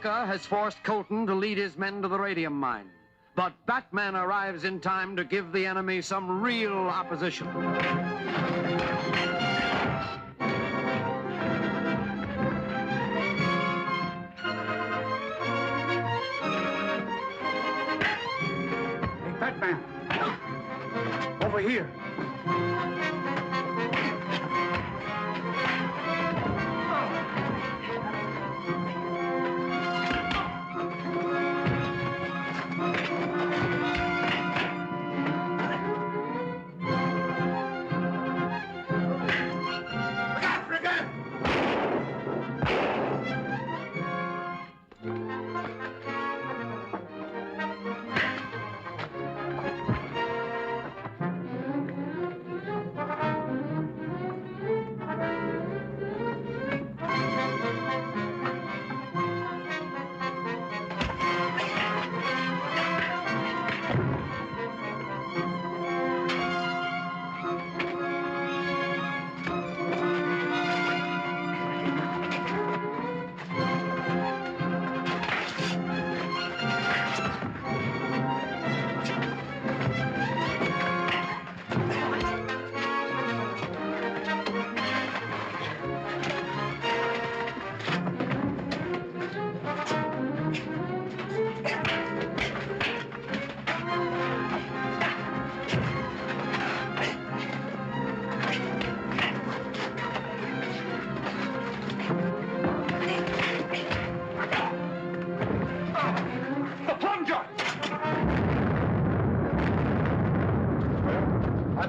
Daka has forced Colton to lead his men to the radium mine. But Batman arrives in time to give the enemy some real opposition. Hey, Batman! Over here!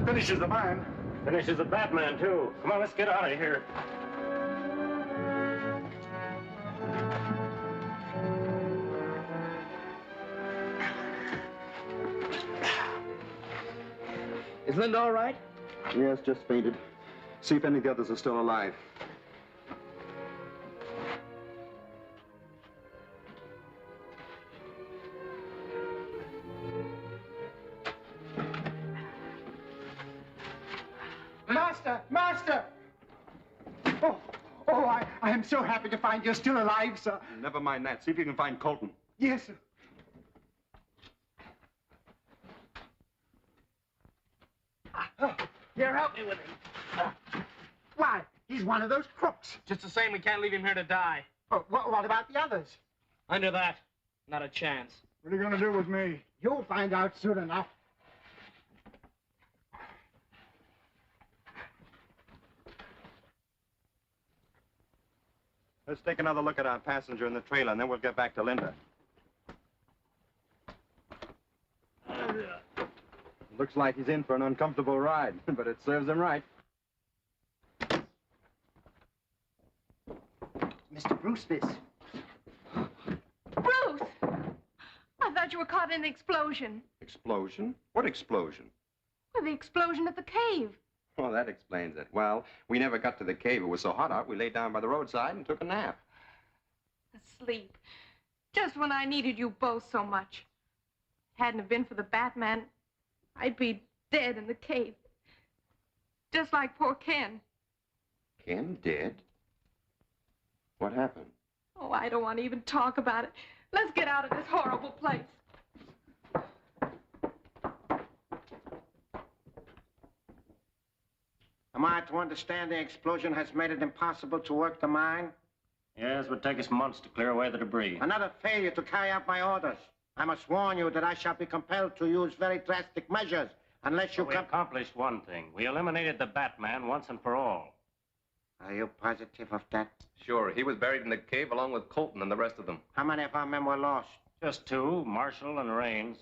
Finishes the mine. Finishes the Batman, too. Come on, let's get out of here. Is Linda all right? Yes, just fainted. See if any of the others are still alive. Master! Oh, I am so happy to find you're still alive, sir. Never mind that. See if you can find Colton. Yes, sir. Here, help me with him. Why, he's one of those crooks. Just the same, we can't leave him here to die. Oh, what about the others? Under that, not a chance. What are you going to do with me? You'll find out soon enough. Let's take another look at our passenger in the trailer, and then we'll get back to Linda. Looks like he's in for an uncomfortable ride, but it serves him right. Mr. Bruce, this. Bruce! I thought you were caught in the explosion. Explosion? What explosion? Well, the explosion at the cave. Well, that explains it. Well, we never got to the cave. It was so hot out, we laid down by the roadside and took a nap. Asleep. Just when I needed you both so much. Hadn't it been for the Batman, I'd be dead in the cave. Just like poor Ken. Ken dead? What happened? Oh, I don't want to even talk about it. Let's get out of this horrible place. Am I to understand the explosion has made it impossible to work the mine? Yes, it would take us months to clear away the debris. Another failure to carry out my orders. I must warn you that I shall be compelled to use very drastic measures Unless you We come... accomplished one thing. We eliminated the Batman once and for all. Are you positive of that? Sure, he was buried in the cave along with Colton and the rest of them. How many of our men were lost? Just two, Marshall and Raines.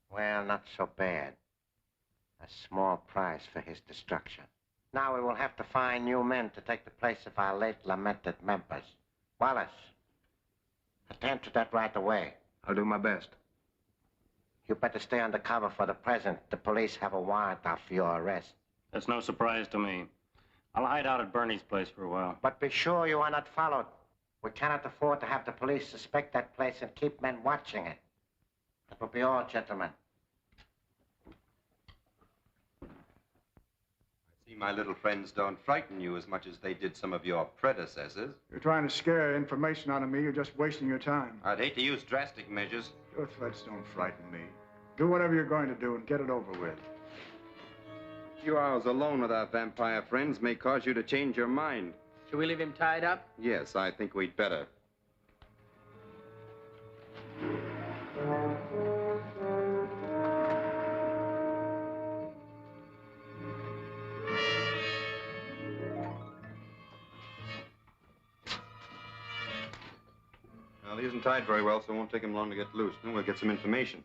Well, not so bad. A small price for his destruction. Now we will have to find new men to take the place of our late lamented members. Wallace, attend to that right away. I'll do my best. You better stay undercover for the present. The police have a warrant out for your arrest. That's no surprise to me. I'll hide out at Bernie's place for a while. But be sure you are not followed. We cannot afford to have the police suspect that place and keep men watching it. That will be all, gentlemen. I see my little friends don't frighten you as much as they did some of your predecessors. You're trying to scare information out of me. You're just wasting your time. I'd hate to use drastic measures. Your threats don't frighten me. Do whatever you're going to do and get it over with. A few hours alone with our vampire friends may cause you to change your mind. Should we leave him tied up? Yes, I think we'd better. Well, he isn't tied very well, so it won't take him long to get loose. Then we'll get some information.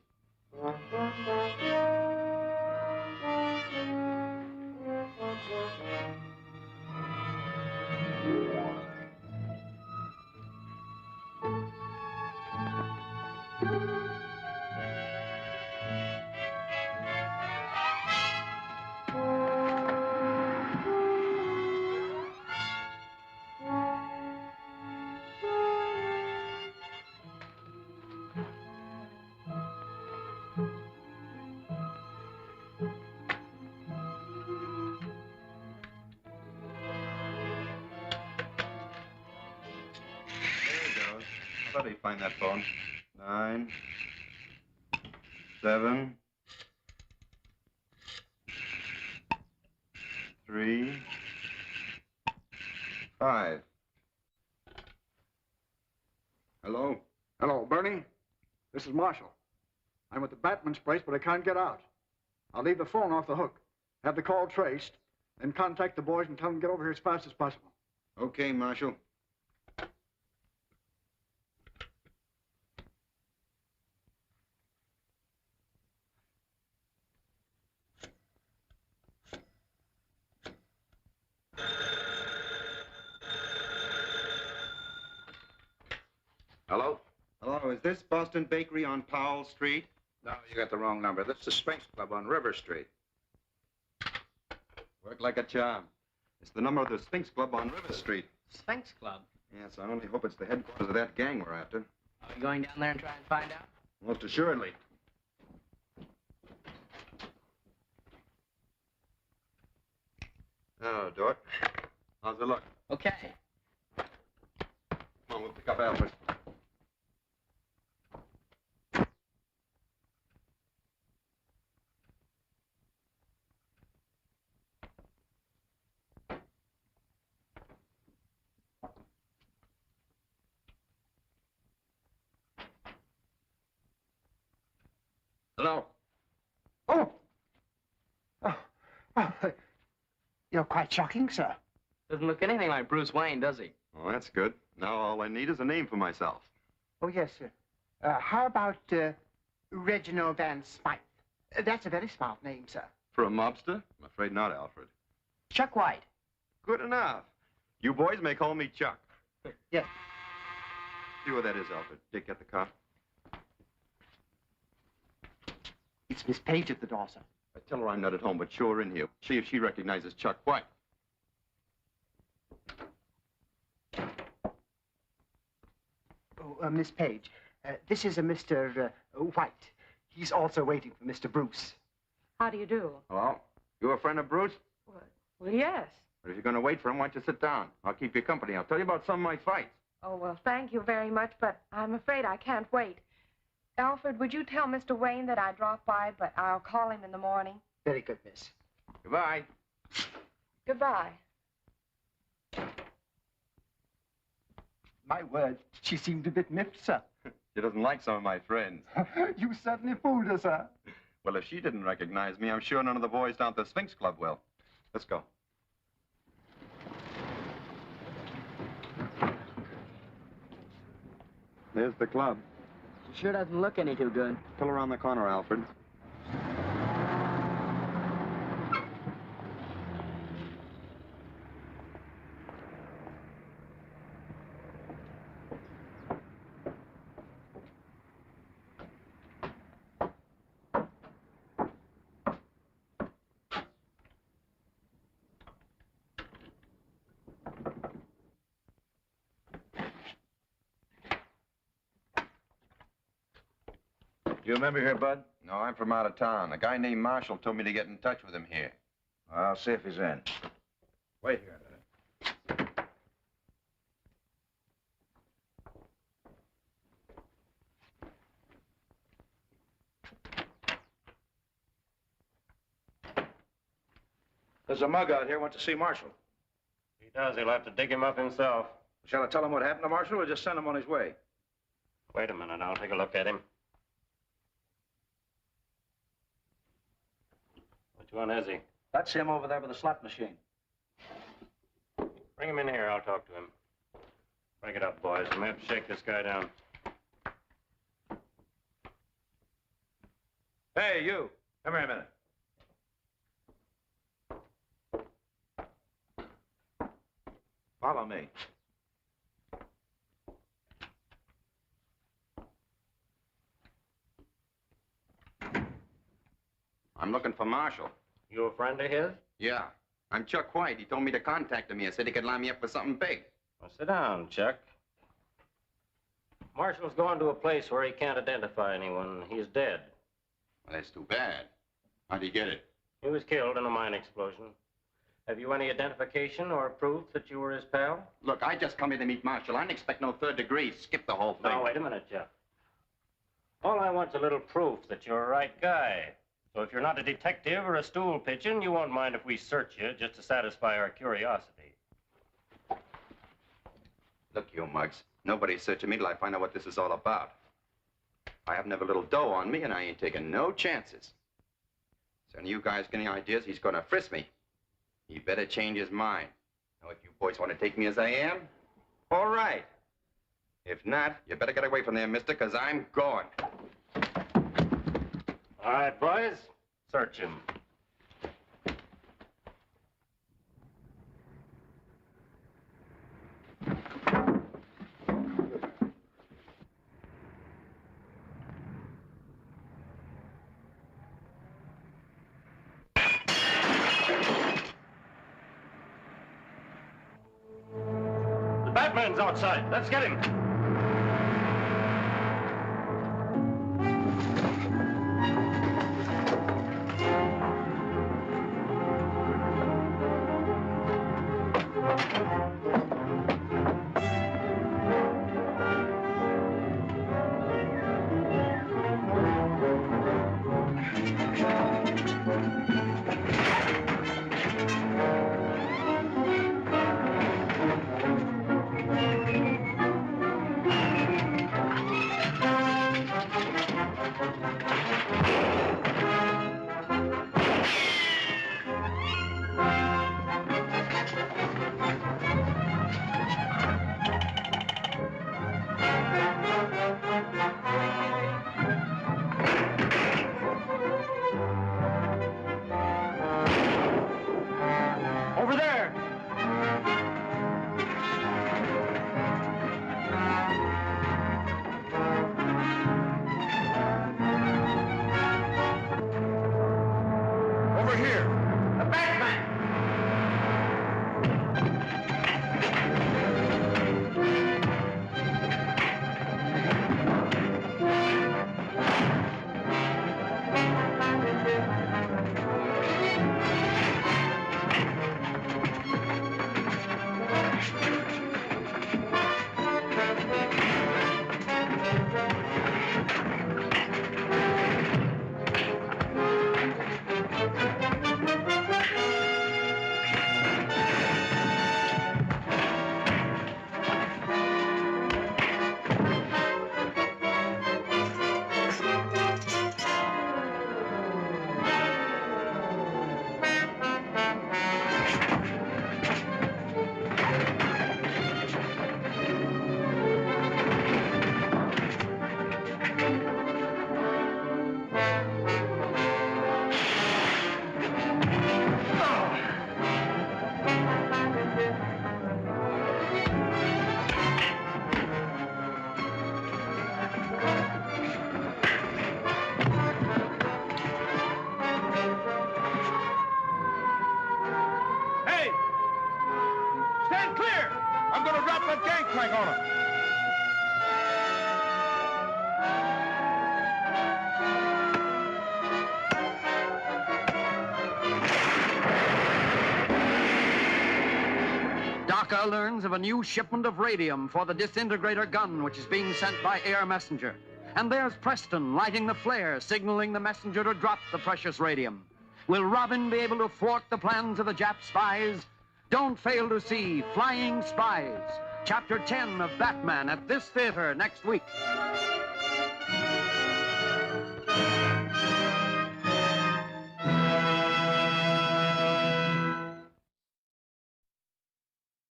I thought he'd find that phone. 9, 7, 3, 5. Hello? Hello, Bernie. This is Marshall. I'm at the Batman's place, but I can't get out. I'll leave the phone off the hook, have the call traced, then contact the boys and tell them to get over here as fast as possible. Okay, Marshal. Hello? Hello, is this Boston Bakery on Powell Street? No, you got the wrong number. This is the Sphinx Club on River Street. Worked like a charm. It's the number of the Sphinx Club on River Street. Sphinx Club. Yes, I only hope it's the headquarters of that gang we're after. Are we going down there and try and find out? Most assuredly. Now, Dort. How's the look? Okay. Come on, we'll pick up Alfred. Hello? Oh! You're quite shocking, sir. Doesn't look anything like Bruce Wayne, does he? Oh, that's good. Now all I need is a name for myself. Oh, yes, sir. How about Reginald Van Smythe? That's a very smart name, sir. For a mobster? I'm afraid not, Alfred. Chuck White. Good enough. You boys may call me Chuck. Yes. See where that is, Alfred. Dick, get the car. It's Miss Page at the door, sir. I tell her I'm not at home, but show her in here. See if she recognizes Chuck White. Oh, Miss Page, this is a Mr. White. He's also waiting for Mr. Bruce. How do you do? Hello? You a friend of Bruce? Well, yes. But if you're going to wait for him, why don't you sit down? I'll keep you company. I'll tell you about some of my fights. Oh, well, thank you very much, but I'm afraid I can't wait. Alfred, would you tell Mr. Wayne that I dropped by, but I'll call him in the morning? Very good, miss. Goodbye. Goodbye. My word, she seemed a bit miffed, sir. She doesn't like some of my friends. You certainly fooled us, huh? Well, if she didn't recognize me, I'm sure none of the boys down at the Sphinx Club will. Let's go. There's the club. Sure doesn't look any too good. Pull around the corner, Alfred. You remember here, Bud? No, I'm from out of town. A guy named Marshall told me to get in touch with him here. I'll see if he's in. Wait here a minute. There's a mug out here. Want to see Marshall. If he does, he'll have to dig him up himself. Shall I tell him what happened to Marshall or just send him on his way? Wait a minute. I'll take a look at him. Which one is he? That's him over there with the slot machine. Bring him in here. I'll talk to him. Break it up, boys. We have to shake this guy down. Hey, you. Come here a minute. Follow me. I'm looking for Marshall. You a friend of his? Yeah. I'm Chuck White. He told me to contact him here. Said he could line me up for something big. Well, sit down, Chuck. Marshall's going to a place where he can't identify anyone. He's dead. Well, that's too bad. How'd he get it? He was killed in a mine explosion. Have you any identification or proof that you were his pal? Look, I just come here to meet Marshall. I didn't expect no third degree. Skip the whole thing. Now, wait a minute, Chuck. All I want's a little proof that you're a right guy. So if you're not a detective or a stool pigeon, you won't mind if we search you just to satisfy our curiosity. Look, you mugs. Nobody's searching me till I find out what this is all about. I have never little dough on me, and I ain't taking no chances. So any of you guys get any ideas, he's gonna frisk me. He better change his mind. Now, if you boys want to take me as I am, all right. If not, you better get away from there, mister, because I'm going. All right, boys. Search him. The Batman's outside. Let's get him. up the gangplank on him. Daka learns of a new shipment of radium for the disintegrator gun, which is being sent by air messenger. And there's Preston lighting the flare, signaling the messenger to drop the precious radium. Will Robin be able to thwart the plans of the Jap spies? Don't fail to see Flying Spies, Chapter 10 of Batman at this theater next week.